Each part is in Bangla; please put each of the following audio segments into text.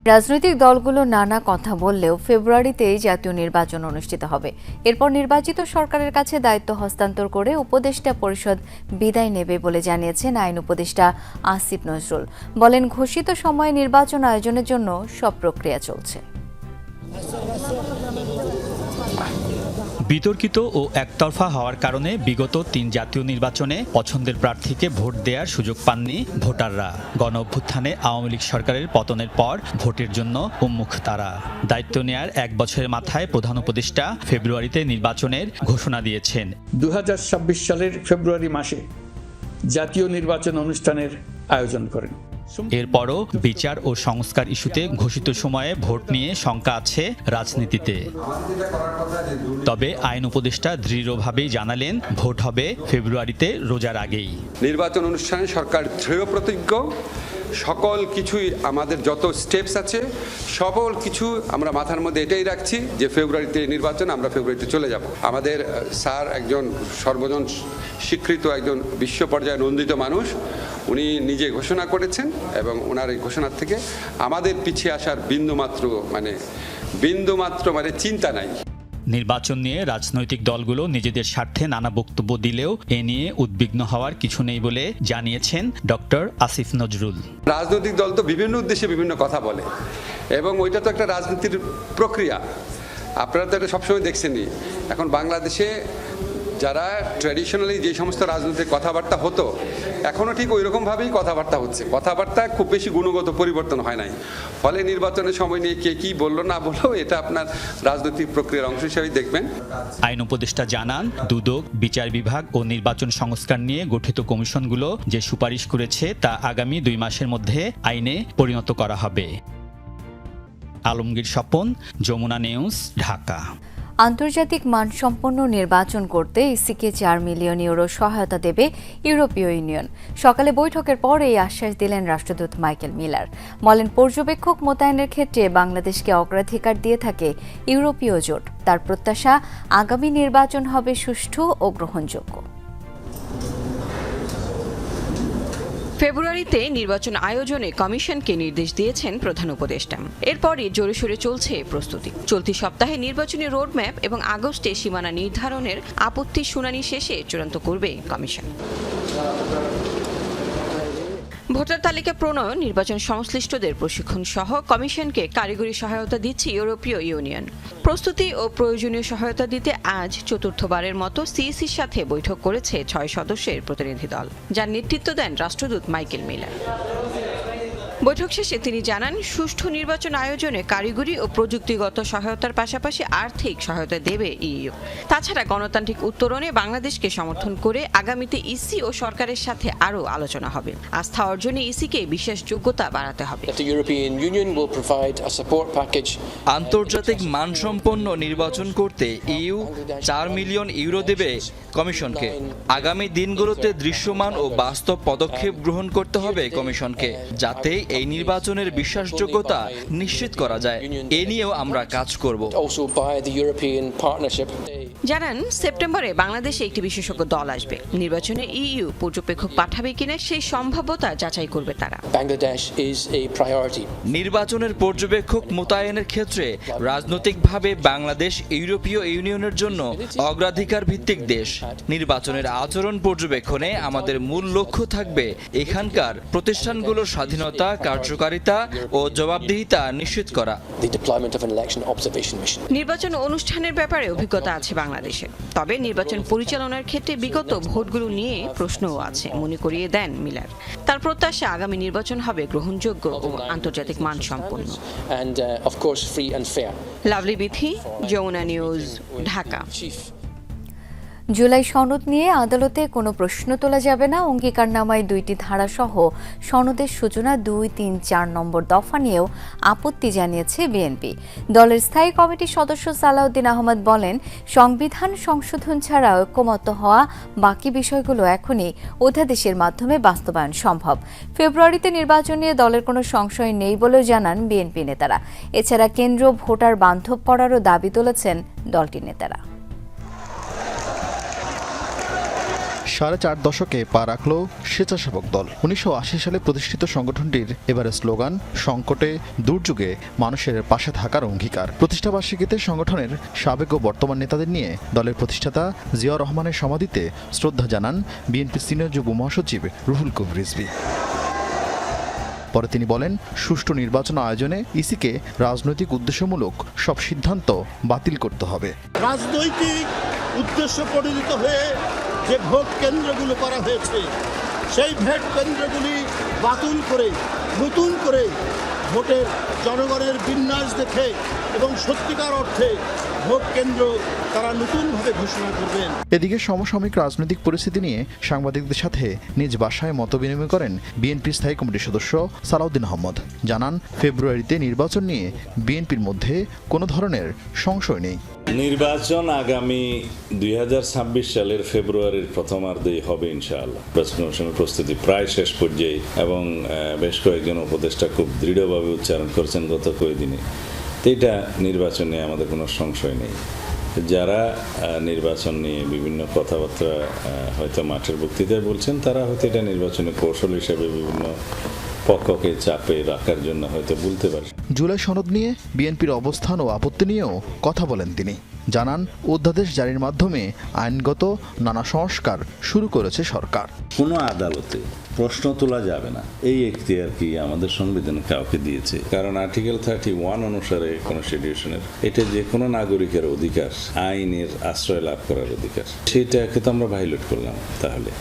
রাজনৈতিক দলগুলো নানা কথা বললেও ফেব্রুয়ারিতেই জাতীয় নির্বাচন অনুষ্ঠিত হবে। এরপর নির্বাচিত সরকারের কাছে দায়িত্ব হস্তান্তর করে উপদেষ্টা পরিষদ বিদায় নেবে বলে জানিয়েছেন আইন উপদেষ্টা আসিফ নজরুল। বলেন, ঘোষিত সময়ে নির্বাচন আয়োজনের জন্য সব প্রক্রিয়া চলছে। বিতর্কিত ও একতরফা হওয়ার কারণে বিগত ৩ জাতীয় নির্বাচনে পছন্দের প্রার্থীকে ভোট দেওয়ার সুযোগ পাননি ভোটাররা। গণ অভ্যুত্থানে আওয়ামী লীগ সরকারের পতনের পর ভোটের জন্য উন্মুখ তারা। দায়িত্ব নেয়ার ১ বছরের মাথায় প্রধান উপদেষ্টা ফেব্রুয়ারিতে নির্বাচনের ঘোষণা দিয়েছেন। ২০২৬ সালের ফেব্রুয়ারি মাসে জাতীয় নির্বাচন অনুষ্ঠানের আয়োজন করেন। এরপরও বিচার ও সংস্কার ইস্যুতে ঘোষিত সময়ে ভোট নিয়ে শঙ্কা আছে রাজনীতিতে। তবে আইন উপদেষ্টা দৃঢ়ভাবেই জানালেন, ভোট হবে ফেব্রুয়ারিতে রোজার আগেই। নির্বাচন অনুষ্ঠানে সরকার দৃঢ় প্রতিজ্ঞ। সকল কিছুই আমাদের যত স্টেপস আছে সকল কিছু আমরা মাথার মধ্যে এটাই রাখছি যে ফেব্রুয়ারিতে নির্বাচন, আমরা ফেব্রুয়ারিতে চলে যাব। আমাদের স্যার একজন সর্বজন স্বীকৃত একজন বিশ্ব পর্যায়ে নন্দিত মানুষ, উনি নিজে ঘোষণা করেছেন এবং ওনার এই ঘোষণার থেকে আমাদের পিছিয়ে আসার বিন্দুমাত্র চিন্তা নাই। নির্বাচন নিয়ে রাজনৈতিক দলগুলো নিজেদের স্বার্থে নানা বক্তব্য দিলেও এ নিয়ে উদ্বিগ্ন হওয়ার কিছু নেই বলে জানিয়েছেন ডক্টর আসিফ নজরুল। রাজনৈতিক দল তো বিভিন্ন উদ্দেশ্যে বিভিন্ন কথা বলে এবং ওইটা তো একটা রাজনীতির প্রক্রিয়া। আপনারা তো এটা সবসময় দেখছেনই। এখন বাংলাদেশে যারা ট্র্যাডিশনালি যে সমস্ত রাজনৈতিক কথাবার্তা হতো, এখনও ঠিক ওই রকমভাবেই কথাবার্তা হচ্ছে। কথাবার্তা খুব বেশি গুণগত পরিবর্তন হয় নাই। ফলে নির্বাচনের সময় নিয়ে কে কী বললো না বললো, এটা আপনার রাজনৈতিক প্রক্রিয়ার অংশ হিসেবেই দেখবেন। আইন উপদেষ্টা জানান, দুদক, বিচার বিভাগ ও নির্বাচন সংস্কার নিয়ে গঠিত কমিশনগুলো যে সুপারিশ করেছে তা আগামী ২ মাসের মধ্যে আইনে পরিণত করা হবে। আলমগীর স্বপন, যমুনা নিউজ, ঢাকা। আন্তর্জাতিক মানসম্পন্ন নির্বাচন করতে ইসিকে ৪ মিলিয়ন ইউরো সহায়তা দেবে ইউরোপীয় ইউনিয়ন। সকালে বৈঠকের পর এই আশ্বাস দিলেন রাষ্ট্রদূত মাইকেল মিলার। বলেন, পর্যবেক্ষক মোতায়েনের ক্ষেত্রে বাংলাদেশকে অগ্রাধিকার দিয়ে থাকে ইউরোপীয় জোট। তার প্রত্যাশা, আগামী নির্বাচন হবে সুষ্ঠু ও গ্রহণযোগ্য। ফেব্রুয়ারিতে নির্বাচন আয়োজনে কমিশনকে নির্দেশ দিয়েছেন প্রধান উপদেষ্টা। এরপরই জোরে সোরে চলছে প্রস্তুতি। চলতি সপ্তাহে নির্বাচনী রোডম্যাপ এবং আগস্টে সীমানা নির্ধারণের আপত্তি শুনানি শেষে চূড়ান্ত করবে কমিশন। ভোটার তালিকা প্রণয়ন, নির্বাচন সংশ্লিষ্টদের প্রশিক্ষণ সহ কমিশনকে কারিগরি সহায়তা দিচ্ছে ইউরোপীয় ইউনিয়ন। প্রস্তুতি ও প্রয়োজনীয় সহায়তা দিতে আজ চতুর্থবারের মতো সিইসির সাথে বৈঠক করেছে ৬ সদস্যের প্রতিনিধি দল, যার নেতৃত্ব দেন রাষ্ট্রদূত মাইকেল মিলার। বৈঠক শেষে তিনি জানান, সুষ্ঠু নির্বাচন আয়োজনে কারিগরি ও প্রযুক্তিগত সহায়তার পাশাপাশি আর্থিক সহায়তা দেবে ইইউ। তাছাড়া গণতান্ত্রিক উত্তরণে বাংলাদেশকে সমর্থন করে আগামীতে ইসি ও সরকারের সাথে আরও আলোচনা হবে। আস্থা অর্জনে ইসিকে বিশেষ যোগ্যতা বাড়াতে হবে। আন্তর্জাতিক মানসম্পন্ন নির্বাচন করতে ইইউ ৪ মিলিয়ন ইউরো দেবে কমিশনকে। আগামী দিনগুলোতে দৃশ্যমান ও বাস্তব পদক্ষেপ গ্রহণ করতে হবে কমিশনকে, যাতে এই নির্বাচনের বিশ্বাসযোগ্যতা নিশ্চিত করা যায়। এ নিয়েও আমরা কাজ করব। জানান, সেপ্টেম্বরে বাংলাদেশে একটি বিশেষজ্ঞ দল আসবে। নির্বাচনে ইইউ পর্যবেক্ষক পাঠাবে কিনা সেই সম্ভাব্যতা যাচাই করবে তারা। নির্বাচনের পর্যবেক্ষক মোতায়েনের ক্ষেত্রে রাজনৈতিকভাবে বাংলাদেশ ইউরোপীয় ইউনিয়নের জন্য অগ্রাধিকার ভিত্তিক দেশ। নির্বাচনের আচরণ পর্যবেক্ষণে আমাদের মূল লক্ষ্য থাকবে এখানকার প্রতিষ্ঠানগুলোর স্বাধীনতা, কার্যকারিতা ও জবাবদিহিতা নিশ্চিত করা। নির্বাচন অনুষ্ঠানের ব্যাপারে অভিজ্ঞতা আছে বাংলাদেশে, তবে নির্বাচন পরিচালনার ক্ষেত্রে বিগত ভোটগুলো নিয়ে প্রশ্নও আছে, মনে করিয়ে দেন মিলার। তার প্রত্যাশা, আগামী নির্বাচন হবে গ্রহণযোগ্য ও আন্তর্জাতিক মানসম্পন্ন। লাভলি বিথি, যমুনা নিউজ, ঢাকা। জুলাই সনদ নিয়ে আদালতে কোনো প্রশ্ন তোলা যাবে না, অঙ্গীকারনামায় ২টি ধারা সহ সনদের সূচনা ২, ৩, ৪ নম্বর দফা নিয়েও আপত্তি জানিয়েছে বিএনপি। দলের স্থায়ী কমিটির সদস্য সালাউদ্দিন আহমদ বলেন, সংবিধান সংশোধন ছাড়া ঐক্যমত্য হওয়া বাকি বিষয়গুলো এখনই অধ্যাদেশের মাধ্যমে বাস্তবায়ন সম্ভব। ফেব্রুয়ারিতে নির্বাচন নিয়ে দলের কোনো সংশয় নেই বলেও জানান বিএনপি নেতারা। এছাড়া কেন্দ্র ভোটার বান্ধব করারও দাবি তুলেছেন দলটির নেতারা। 4.5 দশকে পা রাখল স্বেচ্ছাসেবক দল। 1980 সালে প্রতিষ্ঠিত সংগঠনটির এবারে স্লোগান সংকটে দুর্যোগে মানুষের পাশে থাকার অঙ্গীকার। প্রতিষ্ঠাবার্ষিকীতে সংগঠনের সাবেক ও বর্তমান নেতাদের নিয়ে দলের প্রতিষ্ঠাতা জিয়াউর রহমানের সমাধিতে শ্রদ্ধা জানান বিএনপির সিনিয়র যুগ্ম মহাসচিব রুহুল কবির রিজভী। পরে তিনি বলেন, সুষ্ঠু নির্বাচন আয়োজনে ইসিকে রাজনৈতিক উদ্দেশ্যমূলক সব সিদ্ধান্ত বাতিল করতে হবে। রাজনৈতিক উদ্দেশ্য পরিণত হয়ে যে ভোট কেন্দ্রগুলো করা হয়েছে সেই ভোট কেন্দ্রগুলি বাতিল করে নতুন করে ভোটের জনগণের বিন্যাস দেখে এবং সত্যিকার অর্থে ভোট কেন্দ্র তারা নতুনভাবে ঘোষণা করবেন। এদিকে সমসাময়িক রাজনৈতিক পরিস্থিতি নিয়ে সাংবাদিকদের সাথে নিজ বাসায় মতবিনিময় করেন বিএনপির স্থায়ী কমিটির সদস্য সালাউদ্দিন আহমদ। জানান, ফেব্রুয়ারিতে নির্বাচন নিয়ে বিএনপির মধ্যে কোনো ধরনের সংশয় নেই। নির্বাচন আগামী 2026 সালের ফেব্রুয়ারির প্রথমার্ধেই হবে ইনশাআল্লাহ। নির্বাচনের প্রস্তুতি প্রায় শেষ পর্যায়ে এবং বেশ কয়েকজন উপদেষ্টা খুব দৃঢ়ভাবে উচ্চারণ করছেন গত কয়েকদিনে। এটা নির্বাচনে আমাদের কোনো সংশয় নেই। যারা নির্বাচন নিয়ে বিভিন্ন কথাবার্তা হয়তো মাঠের বক্তৃতায় বলছেন, তারা হয়তো এটা নির্বাচনের কৌশল হিসেবে বিভিন্ন পক্ষকে চাপে রাখার জন্য হয়তো বলতে পারে। জুলাই সনদ নিয়ে বিএনপির অবস্থান ও আপত্তি নিয়েও কথা বলেন তিনি। জানান, অধ্যাদেশ জারির মাধ্যমে আইনগত নানা সংস্কার শুরু করেছে সরকার। কোনো আদালতে প্রশ্ন তোলা যাবে না, এই এখতিয়ার কি আমাদের সংবিধান কাউকে দিয়েছে? কারণ আর্টিকেল 31 অনুসারে কনস্টিটিউশনের এটা যে কোনো নাগরিকের অধিকার, আইনের আশ্রয় লাভ করার অধিকার, সেটাকে তো আমরা ভায়োলেট করলাম। তাহলে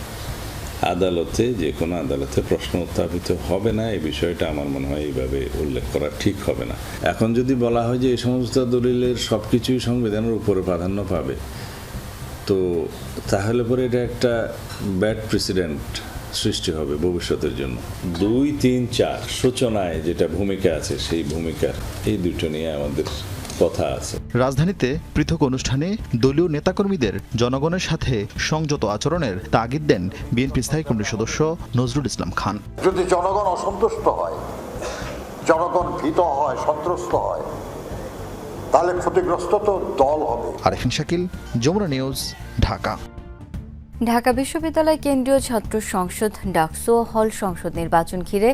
আদালতে যে কোনো আদালতে প্রশ্ন উত্থাপিত হবে না, এই বিষয়টা আমার মনে হয় এইভাবে উল্লেখ করা ঠিক হবে না। এখন যদি বলা হয় যে এই সমস্ত দলিলের সবকিছুই সংবিধানের উপরে প্রাধান্য পাবে, তো তাহলে পরে এটা একটা ব্যাড প্রেসিডেন্ট সৃষ্টি হবে ভবিষ্যতের জন্য। 2, 3, 4 সূচনায় যেটা ভূমিকা আছে, সেই ভূমিকার এই দুটো নিয়ে আমাদের কথা আছে। রাজধানীতে পৃথক অনুষ্ঠানে দলীয় নেতাকর্মীদের জনগণের সাথে সংযত আচরণের তাগিদ দেন বিএনপি স্থায়ী কমিটির সদস্য নজরুল ইসলাম খান। যদি জনগণ অসন্তুষ্ট হয়, জনগণ ভীত হয়, সন্ত্রস্ত হয়, তাহলে ক্ষতিগ্রস্ত তো দল হবে। আরেফিন শাকিল, যমুনা নিউজ, ঢাকা। ঢাকা বিশ্ববিদ্যালয় কেন্দ্রীয় ছাত্র সংসদ ডাকসু ও হল সংসদ নির্বাচন ঘিরে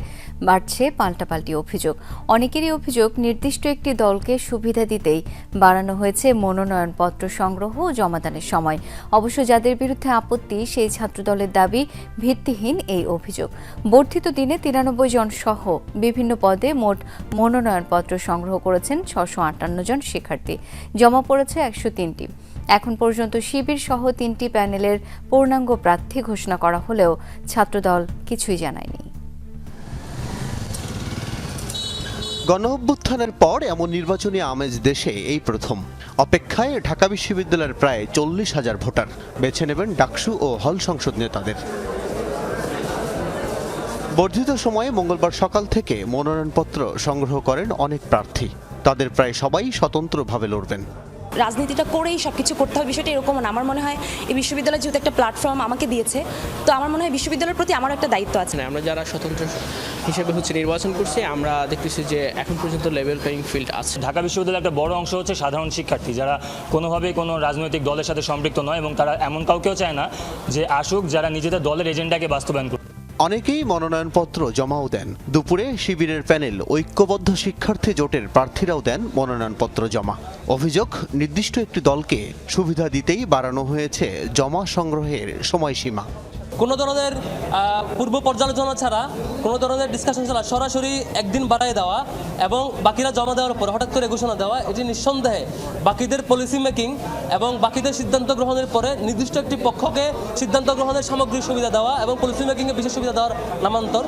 বাড়ছে পাল্টাপাল্টি অভিযোগ। অনেকেরই অভিযোগ, নির্দিষ্ট একটি দলকে সুবিধা দিতেই বাড়ানো হয়েছে মনোনয়নপত্র সংগ্রহ ও জমাদানের সময়। অবশ্য যাদের বিরুদ্ধে আপত্তি, সেই ছাত্রদলের দাবি ভিত্তিহীন এই অভিযোগ। বর্ধিত দিনে 93 জন সহ বিভিন্ন পদে মোট মনোনয়নপত্র সংগ্রহ করেছেন 658 জন শিক্ষার্থী। জমা পড়েছে 103টি। এখন পর্যন্ত শিবির সহ 3টি প্যানেলের পূর্ণাঙ্গ প্রার্থী ঘোষণা করা হলেও ছাত্রদল কিছুই জানায়নি। গণঅভ্যুত্থানের পর এমন নির্বাচনী আমেজ দেশে এই প্রথম। অপেক্ষায় ঢাকা বিশ্ববিদ্যালয়ের প্রায় 40,000 ভোটার বেছে নেবেন ডাকসু ও হল সংসদ নেতাদের। বর্ধিত সময়ে মঙ্গলবার সকাল থেকে মনোনয়নপত্র সংগ্রহ করেন অনেক প্রার্থী। তাদের প্রায় সবাই স্বতন্ত্রভাবে লড়বেন। রাজনীতিটা করেই সবকিছু করতে হবে, বিষয়টা এরকম না। আমার মনে হয় এই বিশ্ববিদ্যালয় যেহেতু একটা প্ল্যাটফর্ম আমাকে দিয়েছে, তো আমার মনে হয় বিশ্ববিদ্যালয়ের প্রতি আমার একটা দায়িত্ব আছে। আমরা যারা স্বতন্ত্র হিসেবে নির্বাচন করছি, আমরা দেখতেছি যে এখন পর্যন্ত লেভেল প্লেইং ফিল্ড আছে। ঢাকা বিশ্ববিদ্যালয়ের একটা বড় অংশ হচ্ছে সাধারণ শিক্ষার্থী, যারা কোনোভাবেই কোনো রাজনৈতিক দলের সাথে সম্পৃক্ত নয়, এবং তারা এমন কাউকেও চায় না যে আসুক যারা নিজেদের দলের এজেন্ডাকে বাস্তবায়ন করবে। অনেকেই মনোনয়নপত্র জমাও দেন। দুপুরে শিবিরের প্যানেল ঐক্যবদ্ধ শিক্ষার্থী জোটের প্রার্থীরাও দেন মনোনয়নপত্র জমা। অভিযোগ, নির্দিষ্ট একটি দলকে সুবিধা দিতেই বাড়ানো হয়েছে জমা সংগ্রহের সময়সীমা। কোনো ধরনের পূর্ব পর্যালোচনা ছাড়া, কোনো ধরনের ডিসকাশন ছাড়া সরাসরি একদিন বাড়ায় দেওয়া এবং বাকিরা জমা দেওয়ার পর হঠাৎ করে ঘোষণা দেওয়া, এটি নিঃসন্দেহে বাকিদের পলিসি মেকিং এবং বাকিদের সিদ্ধান্ত গ্রহণের পরে নির্দিষ্ট একটি পক্ষকে সিদ্ধান্ত গ্রহণের সামগ্রিক সুবিধা দেওয়া এবং পলিসি মেকিংয়ে বিশেষ সুবিধা দেওয়ার নামান্তর।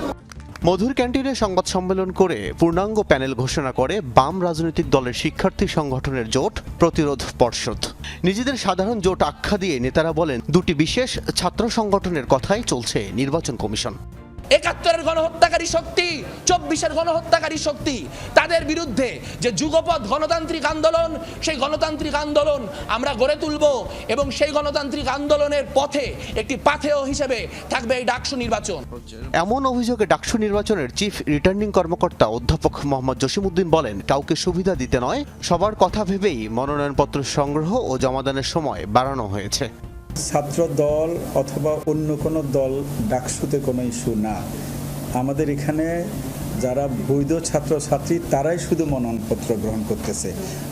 মধুর ক্যান্টিনে সংবাদ সম্মেলন করে পূর্ণাঙ্গ প্যানেল ঘোষণা করে বাম রাজনৈতিক দলের শিক্ষার্থী সংগঠনের জোট প্রতিরোধ পর্ষদ। নিজেদের সাধারণ জোট আখ্যা দিয়ে নেতারা বলেন, দুটি বিশেষ ছাত্র সংগঠনের কথাই চলছে নির্বাচন কমিশন। ৭১-এর গণহত্যাকারী শক্তি, ২৪-এর গণহত্যাকারী শক্তি, তাদের বিরুদ্ধে যে যুগপৎ গণতান্ত্রিক আন্দোলন, সেই গণতান্ত্রিক আন্দোলন আমরা গড়ে তুলব এবং সেই গণতান্ত্রিক আন্দোলনের পথে একটি পাথেয় হিসেবে থাকবে এই ডাকসু নির্বাচন। এমন অভিযোগে ডাকসু নির্বাচনের চিফ রিটার্নিং কর্মকর্তা অধ্যাপক মোহাম্মদ জসিমউদ্দিন বলেন, কাউকে সুবিধা দিতে নয়, সবার কথা ভেবেই মনোনয়নপত্র সংগ্রহ ও জমাদানের সময় বাড়ানো হয়েছে। ছাত্র দল অথবা অন্য কোনো দল ডাকসুতে কোনো ইস্যু না। আমাদের এখানে যারা বৈধ ছাত্রছাত্রী তারাই শুধু মনোনয়নপত্র গ্রহণ করতেছে।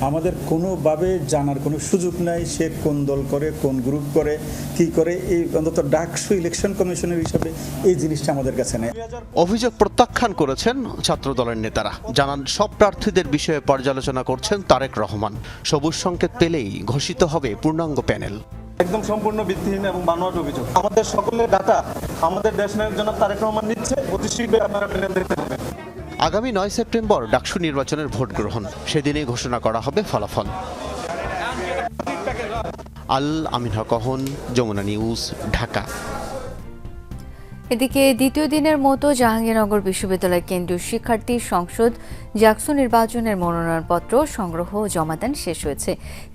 আমাদের কোনোভাবে জানার কোনো সুযোগ নাই সে কোন দল করে, কোন গ্রুপ করে, কি করে। এই অন্তত ডাকসু ইলেকশন কমিশনের হিসাবে এই জিনিসটা আমাদের কাছে নেই। অভিযোগ প্রত্যাখ্যান করেছেন ছাত্র দলের নেতারা, জানান সব প্রার্থীদের বিষয়ে পর্যালোচনা করছেন তারেক রহমান। সবুজ সংকেত পেলেই ঘোষিত হবে পূর্ণাঙ্গ প্যানেল। একদম সম্পূর্ণ ভিত্তিহীন এবং বানোয়াট অভিযোগ। আমাদের সকলের ডাটা আমাদের দেশনায়ক জনাব তারেক রহমান নিচ্ছে, অতি শীঘ্রই আপনারা প্যানেল দেখতে পাবেন। আগামী 9 সেপ্টেম্বর ডাকসু নির্বাচনের ভোট গ্রহণ, সেদিনেই ঘোষণা করা হবে ফলাফল। আল আমিন হক অহন, যমুনা নিউজ, ঢাকা। এদিকে দ্বিতীয় দিনের মতো জাহাঙ্গীরনগর বিশ্ববিদ্যালয় কেন্দ্রীয় শিক্ষার্থী সংসদ জাকসু নির্বাচনের মনোনয়নপত্র সংগ্রহ জমা দেন শেষ হয়েছে।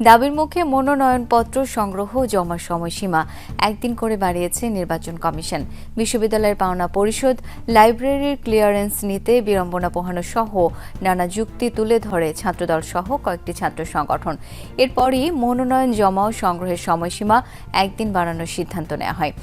দাবির মুখে মনোনয়নপত্র সংগ্রহ জমার সময়সীমা একদিন করে বাড়িয়েছে নির্বাচন কমিশন। বিশ্ববিদ্যালয়ের পাওনা পরিশোধ, লাইব্রেরির ক্লিয়ারেন্স নিতে বিড়ম্বনা পোহানো সহ নানা যুক্তি তুলে ধরে ছাত্রদল সহ কয়েকটি ছাত্র সংগঠন। এরপরই মনোনয়ন জমা ও সংগ্রহের সময়সীমা একদিন বাড়ানোর সিদ্ধান্ত নেওয়া হয়।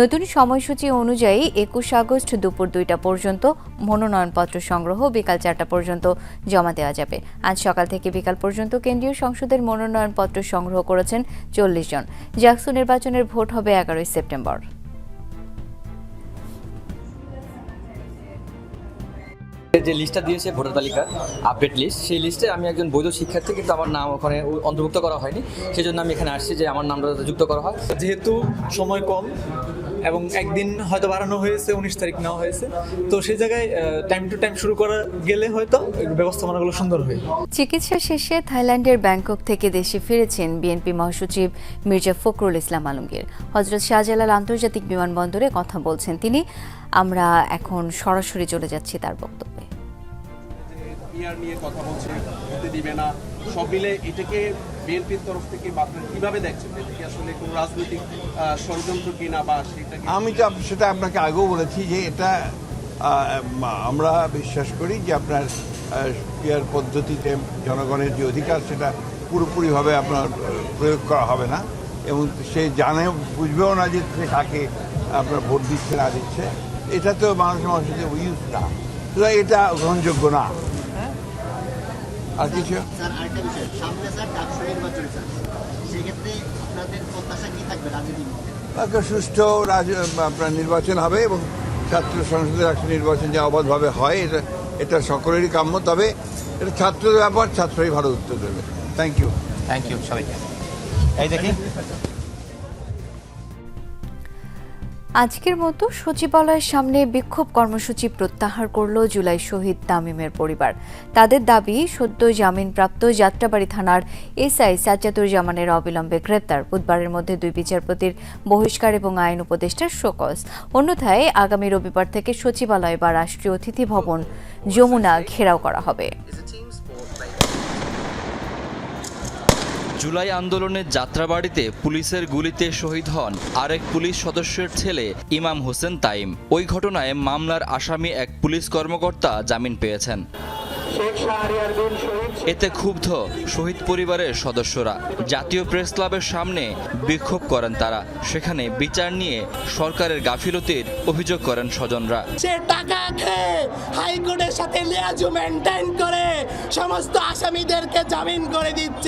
নতুন সময়সূচি অনুযায়ী 21 আগস্ট দুপুর 2টা পর্যন্ত মনোনয়নপত্র সংগ্রহ, বিকাল 4টা পর্যন্ত জমা দেওয়া যাবে। আজ সকাল থেকে বিকাল পর্যন্ত কেন্দ্রীয় সংসদের মনোনয়নপত্র সংগ্রহ করেছেন 40 জন। জাকসু নির্বাচনের ভোট হবে 11 সেপ্টেম্বর। যে লিস্টটা দিয়েছে ভোটার তালিকার আপডেট লিস্ট, সেই লিস্টে আমি একজন বৈধ শিক্ষার্থী, কিন্তু আমার নাম ওখানে অন্তর্ভুক্ত করা হয়নি। সেই জন্য আমি এখানে আসছি যে আমার নামটা যুক্ত করা হয়। যেহেতু সময় কম এবং একদিন হয়তো বাড়ানো হয়েছে, 19 তারিখ নেওয়া হয়েছে, তো সেই জায়গায় টাইম টু টাইম শুরু করা গেলে হয়তো ব্যবস্থাপনাগুলো সুন্দর হয়। চিকিৎসা শেষে থাইল্যান্ডের ব্যাংকক থেকে দেশে ফিরেছেন বিএনপি মহাসচিব মির্জা ফখরুল ইসলাম আলমগীর। হযরত শাহজালাল আন্তর্জাতিক বিমানবন্দরে কথা বলছেন তিনি। আমরা এখন সরাসরি চলে যাচ্ছি তার বক্তব্যে। নিয়ে কথা বলছে, হতে দিবে না, সব মিলে এটাকে বিএনপির তরফ থেকে আপনারা কিভাবে দেখছেন? এটা কি আসলে কোনো রাজনৈতিক ষড়যন্ত্র কিনা বা সেটা? আমি তো সেটা আপনাকে আগেও বলেছি যে এটা আমরা বিশ্বাস করি যে আপনার পিয়ার পদ্ধতিতে জনগণের যে অধিকার সেটা পুরোপুরিভাবে আপনার প্রয়োগ করা হবে না, এবং সে জানে বুঝবেও না যে সে কাকে আপনার ভোট দিচ্ছে না দিচ্ছে। এটা তো মানুষের যে ইউজ না, এটা গ্রহণযোগ্য না। আর কিছু সুষ্ঠু আপনার নির্বাচন হবে এবং ছাত্র সংসদের একটা নির্বাচন যে অবাধভাবে হয় এটা সকলেরই কাম্য। তবে এটা ছাত্রদের ব্যাপার, ছাত্রই ভালো উত্তর দেবে। থ্যাংক ইউ সবাইকে। এই দেখি আজকের মতো সচিবালয়ের সামনে বিক্ষোভ কর্মসূচি প্রত্যাহার করল জুলাই শহীদ তামিমের পরিবার। তাদের দাবি, সদ্য জামিনপ্রাপ্ত যাত্রাবাড়ী থানার এসআই সাজ্জাদুজ্জামানের অবিলম্বে গ্রেপ্তার, বুধবারের মধ্যে 2 বিচারপতির বহিষ্কার এবং আইন উপদেষ্টার শোকজ। অন্যথায় আগামী রবিবার থেকে সচিবালয় বা রাষ্ট্রীয় অতিথি ভবন যমুনা ঘেরাও করা হবে। জুলাই আন্দোলনের যাত্রাবাড়িতে পুলিশের গুলিতে শহীদ হন আরেক পুলিশ সদস্যের ছেলে ইমাম হোসেন তাইম। ওই ঘটনায় মামলার আসামি এক পুলিশ কর্মকর্তা জামিন পেয়েছেন। এতে ক্ষুব্ধ শহীদ পরিবারের সদস্যরা জাতীয় প্রেস ক্লাবের সামনে বিক্ষোভ করেন তারা। সেখানে বিচার নিয়ে সরকারের গাফিলতির অভিযোগ করেন স্বজনরা। সে টাকা খেয়ে হাইকোর্টের সাথে লিয়াজু মেনটেন করে সমস্ত আসামিদেরকে জামিন করে দিচ্ছে।